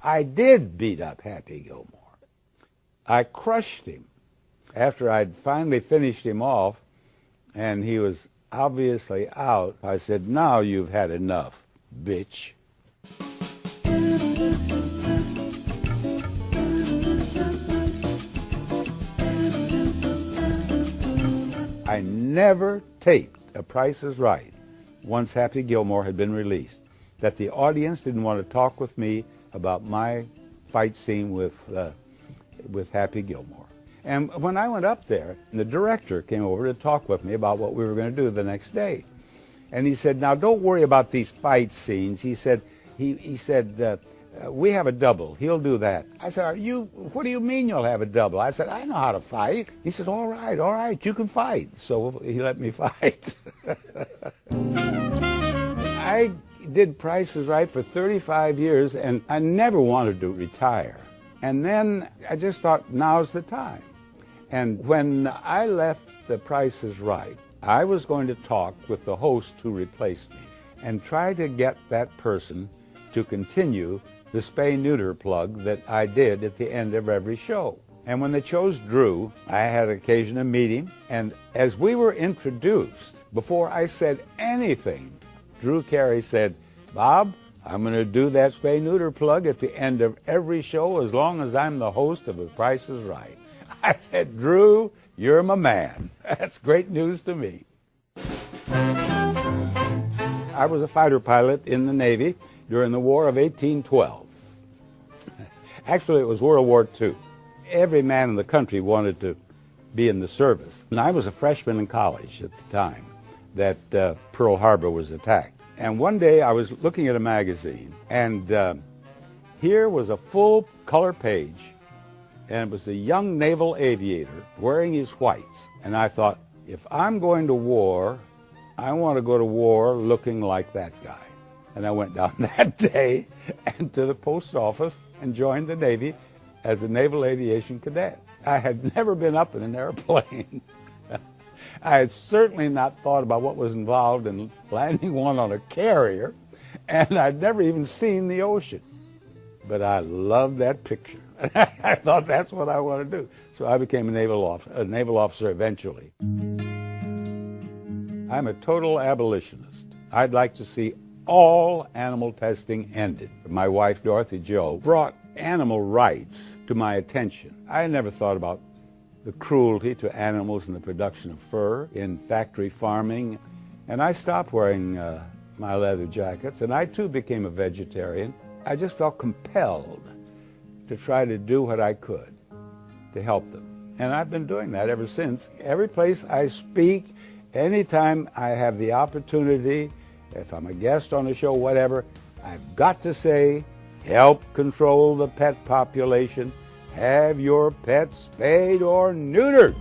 I did beat up Happy Gilmore. I crushed him after I'd finally finished him off, and he was obviously out. I said, "Now you've had enough, bitch." I never taped A Price is Right once Happy Gilmore had been released, that the audience didn't want to talk with me about my fight scene with Happy Gilmore. And when I went up there, the director came over to talk with me about what we were going to do the next day. And he said, "Now don't worry about these fight scenes." He said, "We have a double. He'll do that." I said, "What do you mean you'll have a double?" I said, "I know how to fight." He said, all right, you can fight." So he let me fight. I did Price is Right for 35 years, and I never wanted to retire. And then I just thought, now's the time. And when I left The Price is Right, I was going to talk with the host who replaced me and try to get that person to continue the spay-neuter plug that I did at the end of every show. And when they chose Drew, I had occasion to meet him, and as we were introduced, before I said anything, Drew Carey said, "Bob, I'm going to do that spay-neuter plug at the end of every show as long as I'm the host of The Price is Right." I said, "Drew, you're my man." That's great news to me. I was a fighter pilot in the Navy during the War of 1812. Actually, it was World War II. Every man in the country wanted to be in the service. And I was a freshman in college at the time that Pearl Harbor was attacked. And one day I was looking at a magazine, and here was a full color page, and it was a young naval aviator wearing his whites. And I thought, if I'm going to war, I want to go to war looking like that guy. And I went down that day and to the post office and joined the Navy as a naval aviation cadet. I had never been up in an airplane. I had certainly not thought about what was involved in landing one on a carrier, and I'd never even seen the ocean. But I loved that picture. I thought that's what I want to do. So I became a naval officer eventually. I'm a total abolitionist. I'd like to see all animal testing ended. My wife, Dorothy Jo, brought animal rights to my attention. I never thought about the cruelty to animals in the production of fur, in factory farming, and I stopped wearing my leather jackets, and I too became a vegetarian. I just felt compelled to try to do what I could to help them. And I've been doing that ever since. Every place I speak, anytime I have the opportunity, if I'm a guest on a show, whatever, I've got to say, help control the pet population. Have your pets spayed or neutered.